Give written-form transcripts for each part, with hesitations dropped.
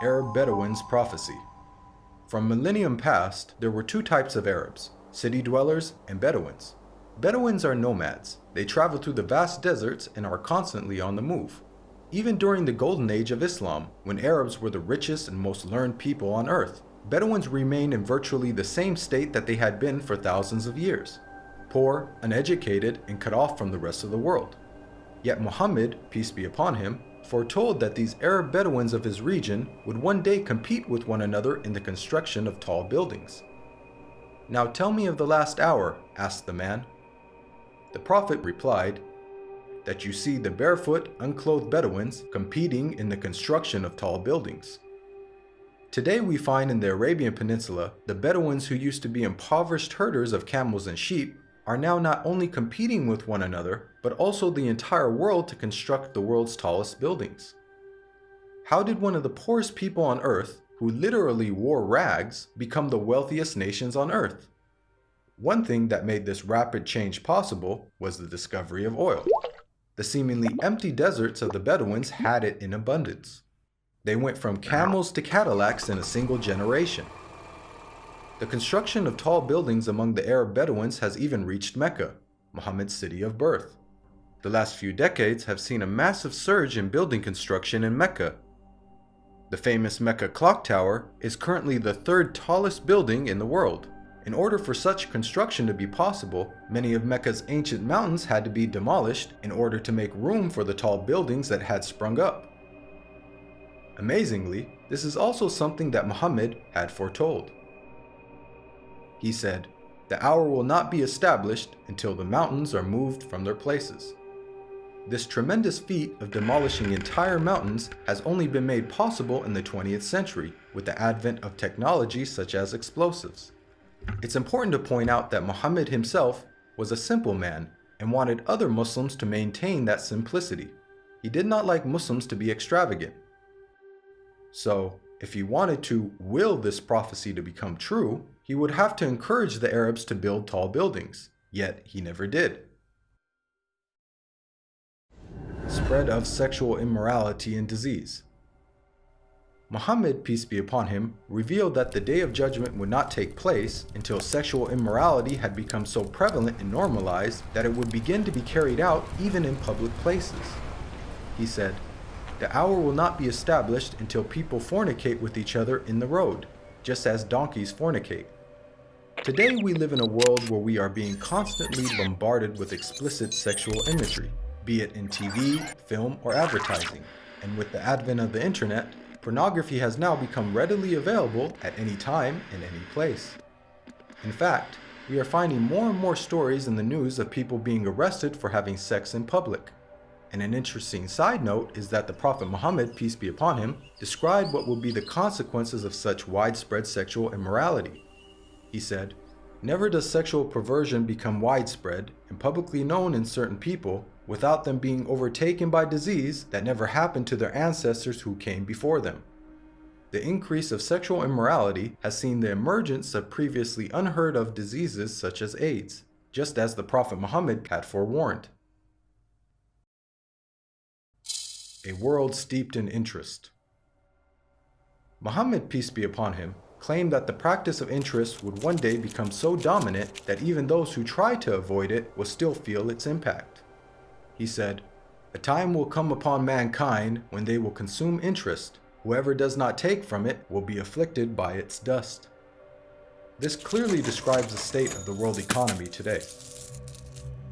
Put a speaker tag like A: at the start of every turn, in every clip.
A: Arab Bedouins' prophecy. From millennium past, there were two types of Arabs, city dwellers and Bedouins. Bedouins are nomads. They travel through the vast deserts and are constantly on the move. Even during the golden age of Islam, when Arabs were the richest and most learned people on earth, Bedouins remained in virtually the same state that they had been for thousands of years, poor, uneducated, and cut off from the rest of the world. Yet Muhammad, peace be upon him, foretold that these Arab Bedouins of his region would one day compete with one another in the construction of tall buildings. "Now tell me of the last hour," asked the man. The Prophet replied, "That you see the barefoot, unclothed Bedouins competing in the construction of tall buildings." Today we find in the Arabian Peninsula, the Bedouins who used to be impoverished herders of camels and sheep are now not only competing with one another, but also the entire world to construct the world's tallest buildings. How did one of the poorest people on earth, who literally wore rags, become the wealthiest nations on earth? One thing that made this rapid change possible was the discovery of oil. The seemingly empty deserts of the Bedouins had it in abundance. They went from camels to Cadillacs in a single generation. The construction of tall buildings among the Arab Bedouins has even reached Mecca, Muhammad's city of birth. The last few decades have seen a massive surge in building construction in Mecca. The famous Mecca Clock Tower is currently the third tallest building in the world. In order for such construction to be possible, many of Mecca's ancient mountains had to be demolished in order to make room for the tall buildings that had sprung up. Amazingly, this is also something that Muhammad had foretold. He said, "The hour will not be established until the mountains are moved from their places." This tremendous feat of demolishing entire mountains has only been made possible in the 20th century with the advent of technology such as explosives. It's important to point out that Muhammad himself was a simple man and wanted other Muslims to maintain that simplicity. He did not like Muslims to be extravagant. So, if he wanted to will this prophecy to become true, he would have to encourage the Arabs to build tall buildings, yet he never did. Spread of sexual immorality and disease. Muhammad, peace be upon him, revealed that the Day of Judgment would not take place until sexual immorality had become so prevalent and normalized that it would begin to be carried out even in public places. He said, "The hour will not be established until people fornicate with each other in the road, just as donkeys fornicate." Today we live in a world where we are being constantly bombarded with explicit sexual imagery, be it in TV, film, or advertising. And with the advent of the internet, pornography has now become readily available at any time and any place. In fact, we are finding more and more stories in the news of people being arrested for having sex in public. And an interesting side note is that the Prophet Muhammad, peace be upon him, described what will be the consequences of such widespread sexual immorality. He said, "Never does sexual perversion become widespread and publicly known in certain people without them being overtaken by disease that never happened to their ancestors who came before them." The increase of sexual immorality has seen the emergence of previously unheard of diseases such as AIDS, just as the Prophet Muhammad had forewarned. A world steeped in interest. Muhammad, peace be upon him, claimed that the practice of interest would one day become so dominant that even those who try to avoid it will still feel its impact. He said, "A time will come upon mankind when they will consume interest. Whoever does not take from it will be afflicted by its dust." This clearly describes the state of the world economy today.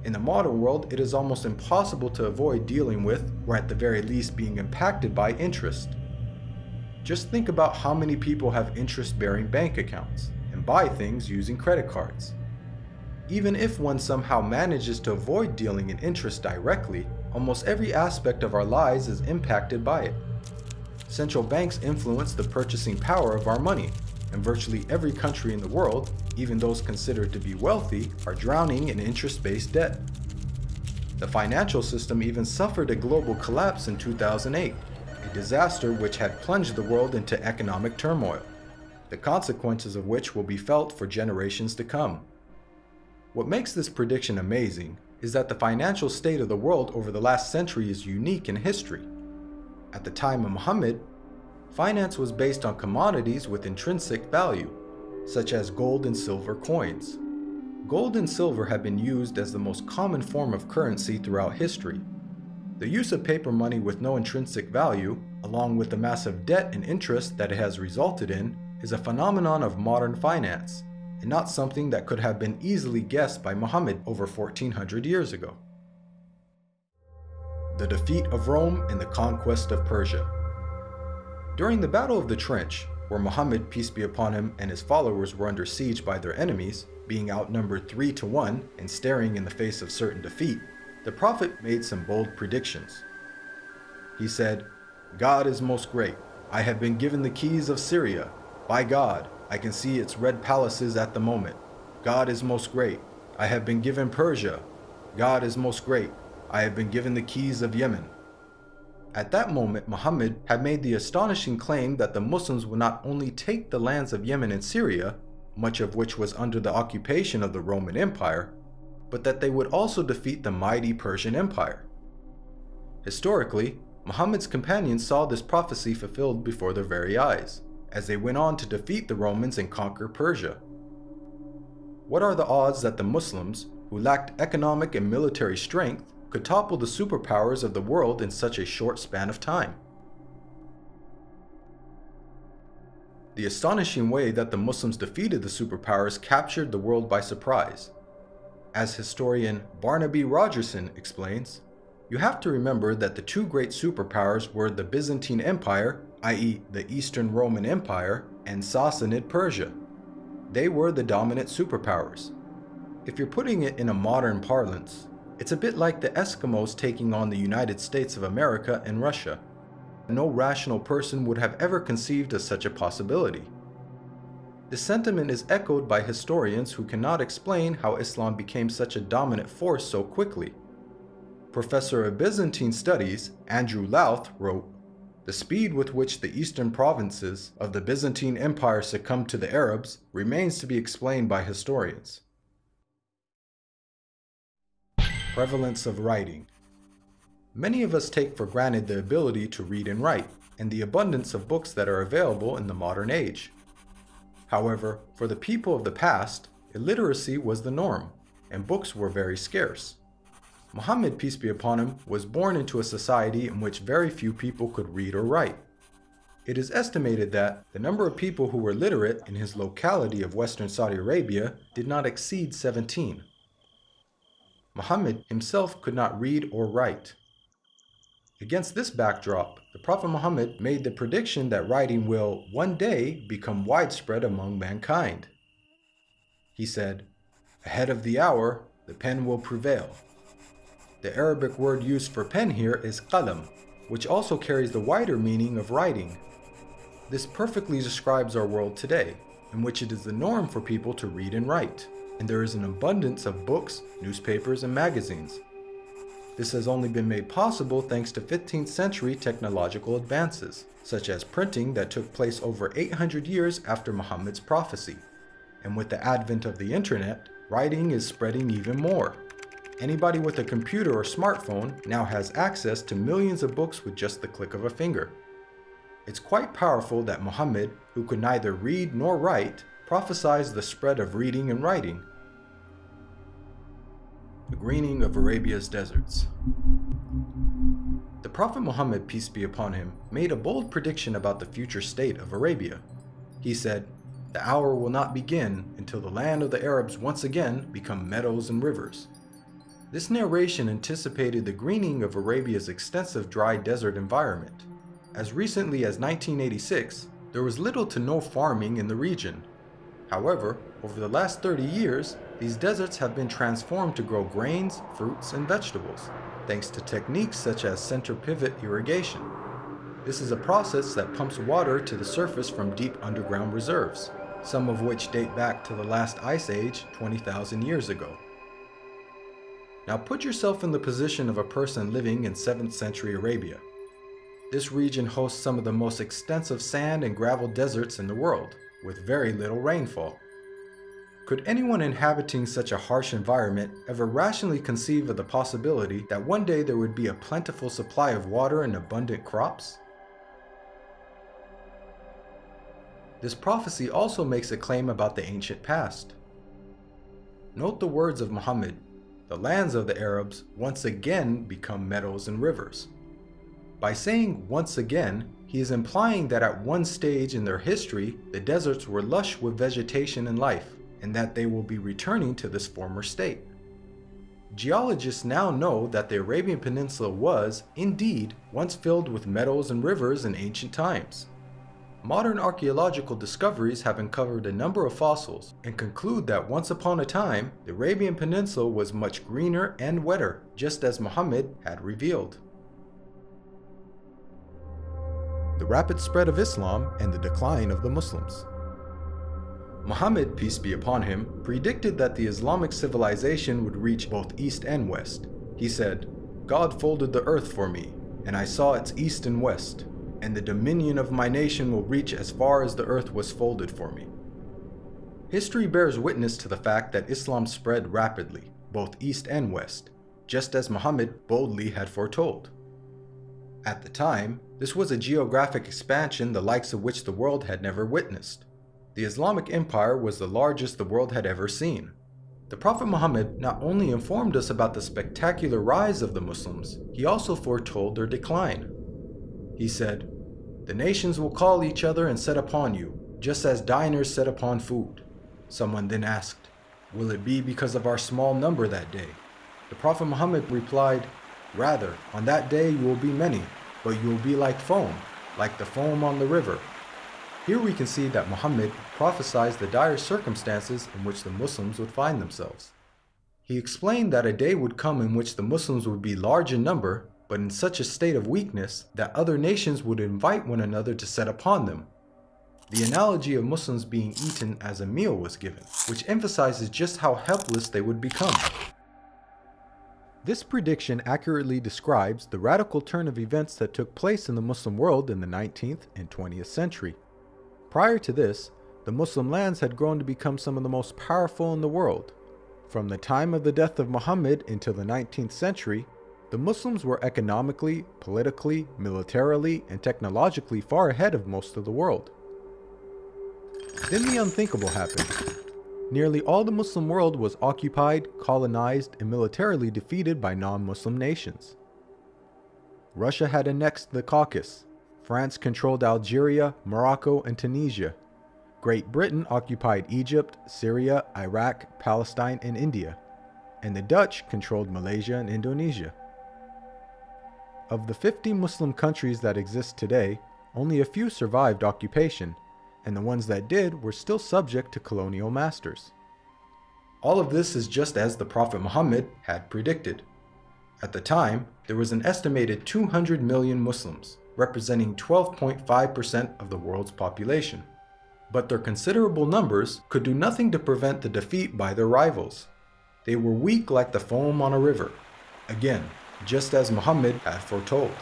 A: In the modern world, it is almost impossible to avoid dealing with, or at the very least being impacted by, interest. Just think about how many people have interest-bearing bank accounts and buy things using credit cards. Even if one somehow manages to avoid dealing in interest directly, almost every aspect of our lives is impacted by it. Central banks influence the purchasing power of our money, and virtually every country in the world, even those considered to be wealthy, are drowning in interest-based debt. The financial system even suffered a global collapse in 2008, a disaster which had plunged the world into economic turmoil, the consequences of which will be felt for generations to come. What makes this prediction amazing is that the financial state of the world over the last century is unique in history. At the time of Muhammad, Finance was based on commodities with intrinsic value, such as gold and silver coins. Gold and silver have been used as the most common form of currency throughout history. The use of paper money with no intrinsic value, along with the massive debt and interest that it has resulted in, is a phenomenon of modern finance, and not something that could have been easily guessed by Muhammad over 1400 years ago. The defeat of Rome and the conquest of Persia. During the Battle of the Trench, where Muhammad, peace be upon him, and his followers were under siege by their enemies, being outnumbered 3-1 and staring in the face of certain defeat, the Prophet made some bold predictions. He said, "God is most great. I have been given the keys of Syria. By God, I can see its red palaces at the moment. God is most great. I have been given Persia. God is most great. I have been given the keys of Yemen." At that moment, Muhammad had made the astonishing claim that the Muslims would not only take the lands of Yemen and Syria, much of which was under the occupation of the Roman Empire, but that they would also defeat the mighty Persian Empire. Historically, Muhammad's companions saw this prophecy fulfilled before their very eyes, as they went on to defeat the Romans and conquer Persia. What are the odds that the Muslims, who lacked economic and military strength, could topple the superpowers of the world in such a short span of time? The astonishing way that the Muslims defeated the superpowers captured the world by surprise. As historian Barnaby Rogerson explains, you have to remember that the two great superpowers were the Byzantine Empire, i.e. the Eastern Roman Empire, and Sassanid Persia. They were the dominant superpowers. If you're putting it in a modern parlance, it's a bit like the Eskimos taking on the United States of America and Russia. No rational person would have ever conceived of such a possibility. The sentiment is echoed by historians who cannot explain how Islam became such a dominant force so quickly. Professor of Byzantine Studies, Andrew Louth, wrote, "The speed with which the eastern provinces of the Byzantine Empire succumbed to the Arabs remains to be explained by historians." Prevalence of writing. Many of us take for granted the ability to read and write, and the abundance of books that are available in the modern age. However, for the people of the past, illiteracy was the norm, and books were very scarce. Muhammad, peace be upon him, was born into a society in which very few people could read or write. It is estimated that the number of people who were literate in his locality of Western Saudi Arabia did not exceed 17. Muhammad himself could not read or write. Against this backdrop, the Prophet Muhammad made the prediction that writing will one day become widespread among mankind. He said, "Ahead of the hour, the pen will prevail." The Arabic word used for pen here is qalam, which also carries the wider meaning of writing. This perfectly describes our world today, in which it is the norm for people to read and write, and there is an abundance of books, newspapers, and magazines. This has only been made possible thanks to 15th century technological advances, such as printing that took place over 800 years after Muhammad's prophecy. And with the advent of the internet, writing is spreading even more. Anybody with a computer or smartphone now has access to millions of books with just the click of a finger. It's quite powerful that Muhammad, who could neither read nor write, prophesied the spread of reading and writing. The greening of Arabia's deserts. The Prophet Muhammad, peace be upon him, made a bold prediction about the future state of Arabia. He said, "The hour will not begin until the land of the Arabs once again become meadows and rivers." This narration anticipated the greening of Arabia's extensive dry desert environment. As recently as 1986, there was little to no farming in the region. However, over the last 30 years, these deserts have been transformed to grow grains, fruits, and vegetables, thanks to techniques such as center pivot irrigation. This is a process that pumps water to the surface from deep underground reserves, some of which date back to the last ice age 20,000 years ago. Now put yourself in the position of a person living in 7th century Arabia. This region hosts some of the most extensive sand and gravel deserts in the world, with very little rainfall. Could anyone inhabiting such a harsh environment ever rationally conceive of the possibility that one day there would be a plentiful supply of water and abundant crops? This prophecy also makes a claim about the ancient past. Note the words of Muhammad, "The lands of the Arabs once again become meadows and rivers." By saying once again, he is implying that at one stage in their history, the deserts were lush with vegetation and life, and that they will be returning to this former state. Geologists now know that the Arabian Peninsula was, indeed, once filled with meadows and rivers in ancient times. Modern archaeological discoveries have uncovered a number of fossils and conclude that once upon a time, the Arabian Peninsula was much greener and wetter, just as Muhammad had revealed. The rapid spread of Islam and the decline of the Muslims. Muhammad, peace be upon him, predicted that the Islamic civilization would reach both east and west. He said, "God folded the earth for me, and I saw its east and west, and the dominion of my nation will reach as far as the earth was folded for me." History bears witness to the fact that Islam spread rapidly, both east and west, just as Muhammad boldly had foretold. At the time, this was a geographic expansion the likes of which the world had never witnessed. The Islamic Empire was the largest the world had ever seen. The Prophet Muhammad not only informed us about the spectacular rise of the Muslims, he also foretold their decline. He said, "The nations will call each other and set upon you, just as diners set upon food." Someone then asked, "Will it be because of our small number that day?" The Prophet Muhammad replied, "Rather, on that day you will be many, but you will be like the foam on the river." Here we can see that Muhammad prophesied the dire circumstances in which the Muslims would find themselves. He explained that a day would come in which the Muslims would be large in number, but in such a state of weakness that other nations would invite one another to set upon them. The analogy of Muslims being eaten as a meal was given, which emphasizes just how helpless they would become. This prediction accurately describes the radical turn of events that took place in the Muslim world in the 19th and 20th century. Prior to this, the Muslim lands had grown to become some of the most powerful in the world. From the time of the death of Muhammad until the 19th century, the Muslims were economically, politically, militarily, and technologically far ahead of most of the world. Then the unthinkable happened. Nearly all the Muslim world was occupied, colonized, and militarily defeated by non-Muslim nations. Russia had annexed the Caucasus. France controlled Algeria, Morocco, and Tunisia. Great Britain occupied Egypt, Syria, Iraq, Palestine, and India. And the Dutch controlled Malaysia and Indonesia. Of the 50 Muslim countries that exist today, only a few survived occupation, and the ones that did were still subject to colonial masters. All of this is just as the Prophet Muhammad had predicted. At the time, there was an estimated 200 million Muslims, representing 12.5% of the world's population. But their considerable numbers could do nothing to prevent the defeat by their rivals. They were weak like the foam on a river. Again, just as Muhammad had foretold.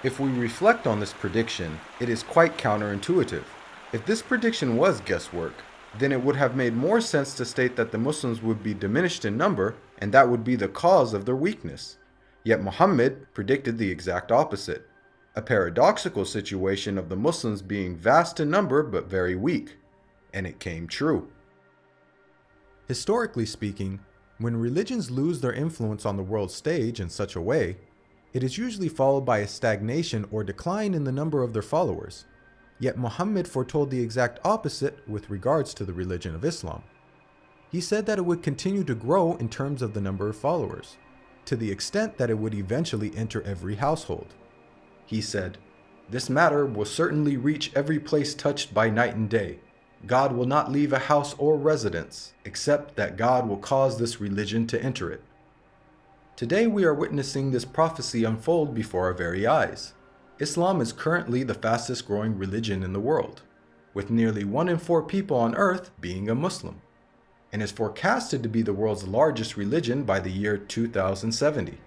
A: If we reflect on this prediction, it is quite counterintuitive. If this prediction was guesswork, then it would have made more sense to state that the Muslims would be diminished in number and that would be the cause of their weakness. Yet Muhammad predicted the exact opposite. A paradoxical situation of the Muslims being vast in number but very weak. And it came true. Historically speaking, when religions lose their influence on the world stage in such a way, it is usually followed by a stagnation or decline in the number of their followers. Yet Muhammad foretold the exact opposite with regards to the religion of Islam. He said that it would continue to grow in terms of the number of followers, to the extent that it would eventually enter every household. He said, "This matter will certainly reach every place touched by night and day. God will not leave a house or residence, except that God will cause this religion to enter it." Today we are witnessing this prophecy unfold before our very eyes. Islam is currently the fastest growing religion in the world, with nearly 1 in 4 people on earth being a Muslim, and is forecasted to be the world's largest religion by the year 2070.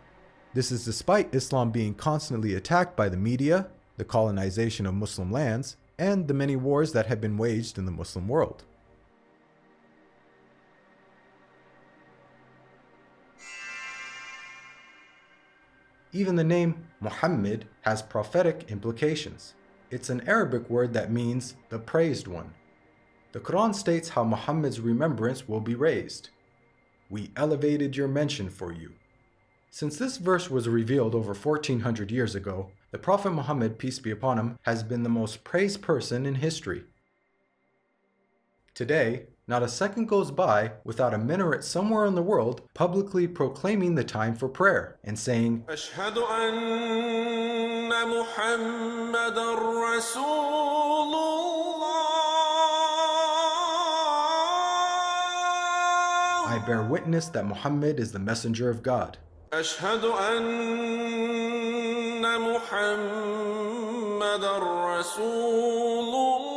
A: This is despite Islam being constantly attacked by the media, the colonization of Muslim lands, and the many wars that have been waged in the Muslim world. Even the name Muhammad has prophetic implications. It's an Arabic word that means the praised one. The Quran states how Muhammad's remembrance will be raised. We elevated your mention for you. Since this verse was revealed over 1400 years ago, the Prophet Muhammad, peace be upon him, has been the most praised person in history. Today, not a second goes by without a minaret somewhere in the world publicly proclaiming the time for prayer and saying,
B: أشهد أن محمدًا رسول الله.
A: I bear witness that Muhammad is the messenger of God.
B: أشهد أن محمدًا رسول الله.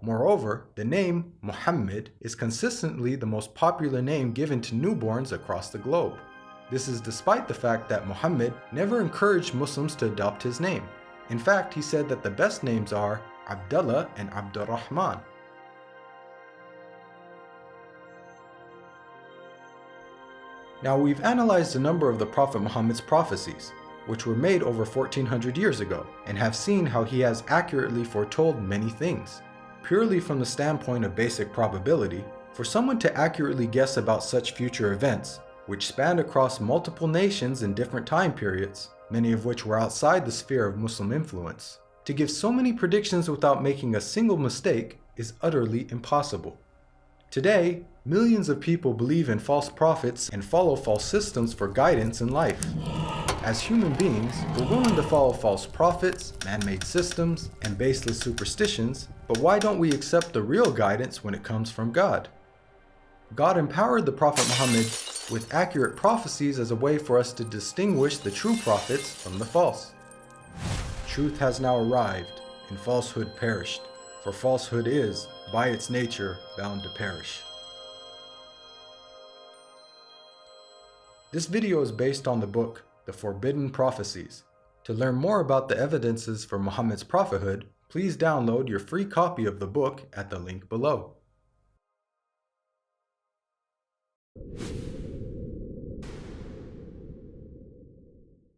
A: Moreover, the name Muhammad is consistently the most popular name given to newborns across the globe. This is despite the fact that Muhammad never encouraged Muslims to adopt his name. In fact, he said that the best names are Abdullah and Abdurrahman. Now, we've analyzed a number of the Prophet Muhammad's prophecies, which were made over 1400 years ago, and have seen how he has accurately foretold many things. Purely from the standpoint of basic probability, for someone to accurately guess about such future events, which spanned across multiple nations in different time periods, many of which were outside the sphere of Muslim influence, to give so many predictions without making a single mistake is utterly impossible. Today, millions of people believe in false prophets and follow false systems for guidance in life. As human beings, we're willing to follow false prophets, man-made systems, and baseless superstitions, but why don't we accept the real guidance when it comes from God? God empowered the Prophet Muhammad with accurate prophecies as a way for us to distinguish the true prophets from the false. Truth has now arrived, and falsehood perished, for falsehood is, by its nature, bound to perish. This video is based on the book, The Forbidden Prophecies. To learn more about the evidences for Muhammad's prophethood, please download your free copy of the book at the link below.